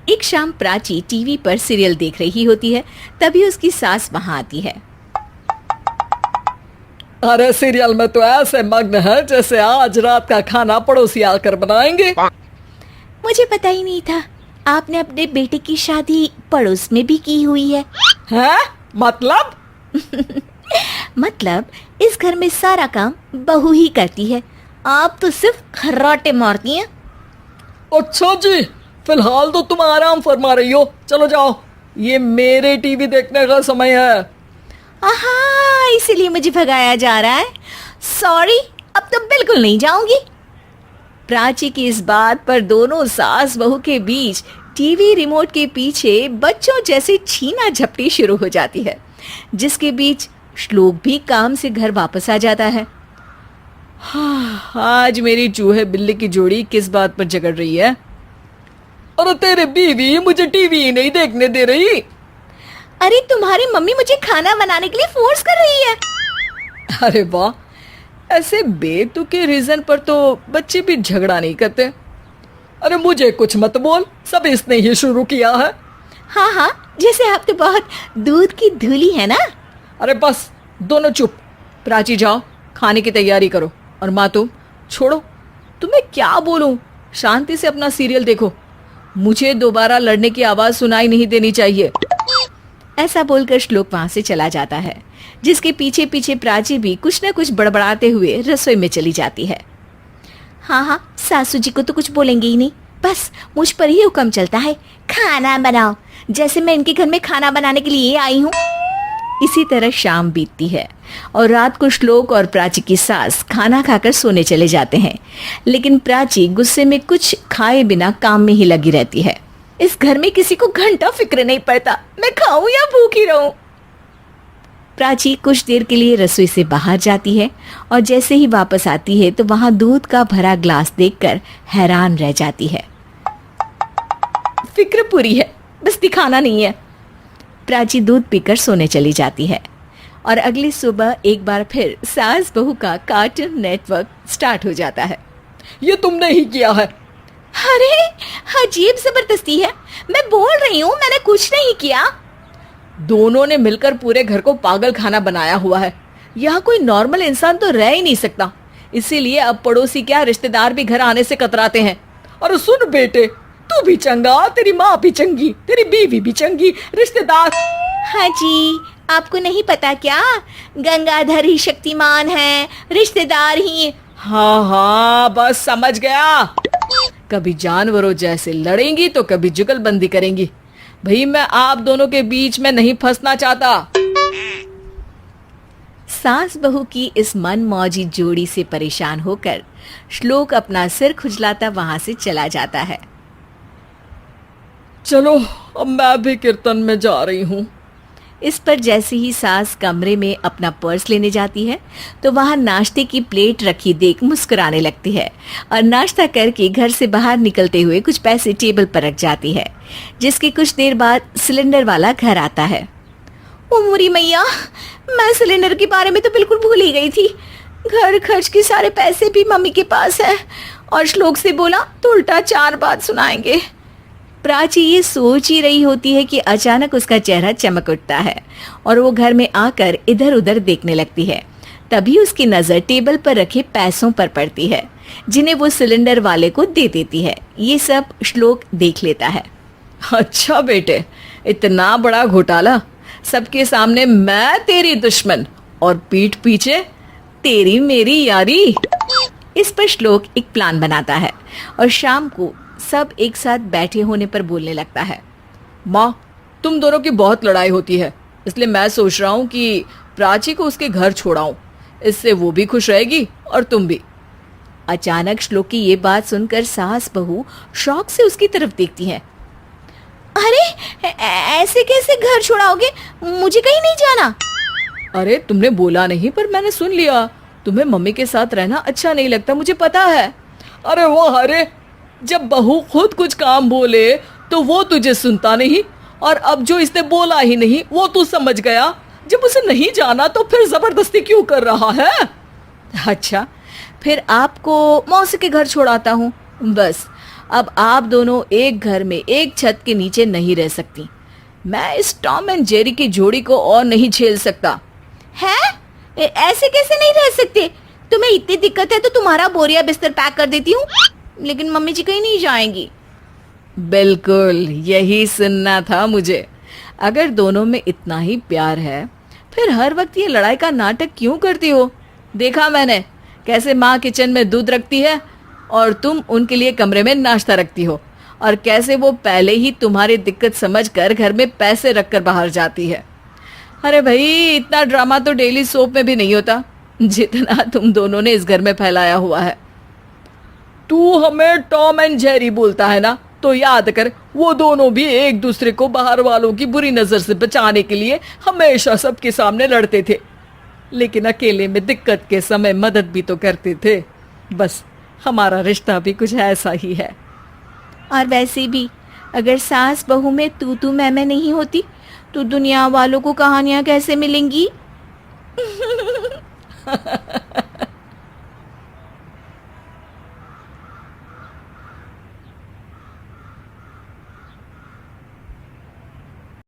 एक शाम प्राची टीवी पर सीरियल देख रही होती है। तभी उसकी सास वहां आती है। अरे सीरियल में तो ऐसे मग्न है जैसे आज रात का खाना पड़ोसी आकर बनाएंगे। मुझे पता ही नहीं था आपने अपने बेटे की शादी पड़ोस में भी की हुई है। हैं? मतलब? मतलब इस घर में सारा काम बहू ही करती है, आप तो सिर्फ खर्राटे मारती हैं। अच्छा जी, फिलहाल तो तुम आराम फरमा रही हो, चलो जाओ, ये मेरे टीवी देखने का समय है। आहा, इसीलिए मुझे भगाया जा रहा है। सॉरी, अब तो बिल्कुल नहीं जाऊंगी। प्राची की इस बात पर दोनों सास बहू के बीच टीवी रिमोट के पीछे बच्चों जैसे छीना झपटी शुरू हो जाती है, जिसके बीच श्लोक भी काम से घर वापस आ जाता है। हाँ, आज मेरी चूहे बिल्ली की जोड़ी किस बात पर झगड़ रही है? अरे तेरे बीवी मुझे टीवी ही नहीं देखने दे रही। अरे तुम्हारी मम्मी मुझे खाना बनाने के लिए फोर्स कर रही है। अरे वाह, ऐसे बेतुके रीजन पर तो बच्चे भी झगड़ा नहीं करते। अरे मुझे कुछ मत बोल, सब इसने ही शुरू किया है। हाँ हाँ, जैसे आप तो बहुत दूध की धूली है ना। अरे बस, दोनों चुप। प्राची जाओ, खाने की तैयारी करो। और माँ तुम छोड़ो, तुम्हें क्या बोलूं, शांति से अपना सीरियल देखो, मुझे दोबारा लड़ने की आवाज सुनाई नहीं देनी चाहिए। ऐसा बोलकर श्लोक वहां से चला जाता है, जिसके पीछे पीछे प्राची भी कुछ न कुछ बड़बड़ाते हुए रसोई में चली जाती है। हाँ हाँ, सासू जी को तो कुछ बोलेंगे ही नहीं, बस मुझ पर ही हुक्म चलता है, खाना बनाओ, जैसे मैं इनके घर में खाना बनाने के लिए आई हूँ। इसी तरह शाम बीतती है और रात को श्लोक और प्राची की सास खाना खाकर सोने चले जाते हैं, लेकिन प्राची गुस्से में कुछ खाए बिना काम में ही लगी रहती है। इस घर में किसी को घंटा फिक्र नहीं पड़ता, मैं खाऊं या भूखी रहूं। प्राची कुछ देर के लिए रसोई से बाहर जाती है और जैसे ही वापस आती है तो वहां दूध का भरा ग्लास देखकर हैरान रह जाती है। फिक्र पूरी है, बस दिखाना नहीं है। प्राची दूध पीकर सोने चली जाती है और अगली सुबह एक बार फिर सास बहू का कार्टून नेटवर्क स्टार्ट हो जाता है। ये तुमने ही किया है। अरे अजीब जबरदस्ती है, मैं बोल रही हूँ मैंने कुछ नहीं किया। दोनों ने मिलकर पूरे घर को पागल खाना बनाया हुआ है। यहाँ कोई नॉर्मल इंसान तो रह ही नहीं सकता, इसीलिए अब पड़ोसी क्या रिश्तेदार भी घर आने से कतराते हैं। और सुन बेटे, तू भी चंगा, तेरी माँ भी चंगी, तेरी बीवी भी चंगी, रिश्तेदार। हाँ जी, आपको नहीं पता क्या, गंगाधर ही शक्तिमान है, रिश्तेदार ही। हाँ हाँ, बस समझ गया। कभी जानवरों जैसे लड़ेंगी तो कभी जुगलबंदी करेंगी। भाई मैं आप दोनों के बीच में नहीं फंसना चाहता। सास बहू की इस मन मौजी जोड़ी से परेशान होकर श्लोक अपना सिर खुजलाता वहां से चला जाता है। चलो अब मैं भी कीर्तन में जा रही हूँ। इस पर जैसे ही सास कमरे में अपना पर्स लेने जाती है तो वहां नाश्ते की प्लेट रखी देख मुस्कुराने लगती है और नाश्ता करके घर से बाहर निकलते हुए कुछ पैसे टेबल पर रख जाती है, जिसके कुछ देर बाद सिलेंडर वाला घर आता है। ओ मुरी मैया, मैं सिलेंडर के बारे में तो बिल्कुल भूल ही गई थी। घर खर्च के सारे पैसे भी मम्मी के पास है और श्लोक से बोला तो उल्टा 4 बात सुनाएंगे। प्राची ये सोच ही रही होती है कि अचानक उसका चेहरा चमक उठता है और वो घर में आकर इधर उधर देखने लगती है। तभी उसकी नजर टेबल पर रखे पैसों पर पड़ती है, जिन्हें वो सिलेंडर वाले को दे देती है। ये सब श्लोक देख लेता है। अच्छा बेटे, इतना बड़ा घोटाला, सबके सामने मैं तेरी दुश्मन और पीठ पीछे तेरी मेरी यारी। इस पर श्लोक एक प्लान बनाता है और शाम को सब एक साथ बैठे होने पर बोलने लगता है। माँ, तुम दोनों की बहुत लड़ाई होती है, इसलिए मैं सोच रहा हूँ कि प्राची को उसके घर छोड़ाऊं, इससे वो भी खुश रहेगी और तुम भी। अचानक श्लोक की ये बात सुनकर सास बहू शौक से उसकी तरफ देखती हैं। अरे ऐसे कैसे घर छोड़ाओगे, मुझे कहीं नहीं जाना। अरे तुमने बोला नहीं पर मैंने सुन लिया, तुम्हें मम्मी के साथ रहना अच्छा नहीं लगता, मुझे पता है। अरे वाह, अरे जब बहू खुद कुछ काम बोले तो वो तुझे सुनता नहीं, और अब जो इसने बोला ही नहीं वो तू समझ गया। जब उसे नहीं जाना तो फिर जबरदस्ती क्यों कर रहा है? अच्छा, फिर आपको मौसी के घर छोड़ाता हूँ, बस अब आप दोनों एक घर में एक छत के नीचे नहीं रह सकती। मैं इस टॉम एंड जेरी की जोड़ी को और नहीं झेल सकता। है? ऐसे कैसे नहीं रह सकते? तुम्हें इतनी दिक्कत है तो तुम्हारा बोरिया बिस्तर पैक कर देती हूँ, लेकिन मम्मी जी कहीं नहीं जाएंगी। बिल्कुल यही सुनना था मुझे। अगर दोनों में इतना ही प्यार है फिर हर वक्त ये लड़ाई का नाटक क्यों करती हो? देखा मैंने कैसे माँ किचन में दूध रखती है और तुम उनके लिए कमरे में नाश्ता रखती हो, और कैसे वो पहले ही तुम्हारी दिक्कत समझकर घर में पैसे रखकर बाहर जाती है। अरे भाई, इतना ड्रामा तो डेली सोप में भी नहीं होता जितना तुम दोनों ने इस घर में फैलाया हुआ है। तू हमें टॉम एंड जेरी बोलता है ना, तो याद कर वो दोनों भी एक दूसरे को बाहर वालों की बुरी नजर से बचाने के लिए हमेशा सबके सामने लड़ते थे, लेकिन अकेले में दिक्कत के समय मदद भी तो करते थे। बस हमारा रिश्ता भी कुछ ऐसा ही है। और वैसे भी अगर सास बहू में तू मैं नहीं होती तो दुनिया वालों को कहानियां कैसे मिलेंगी?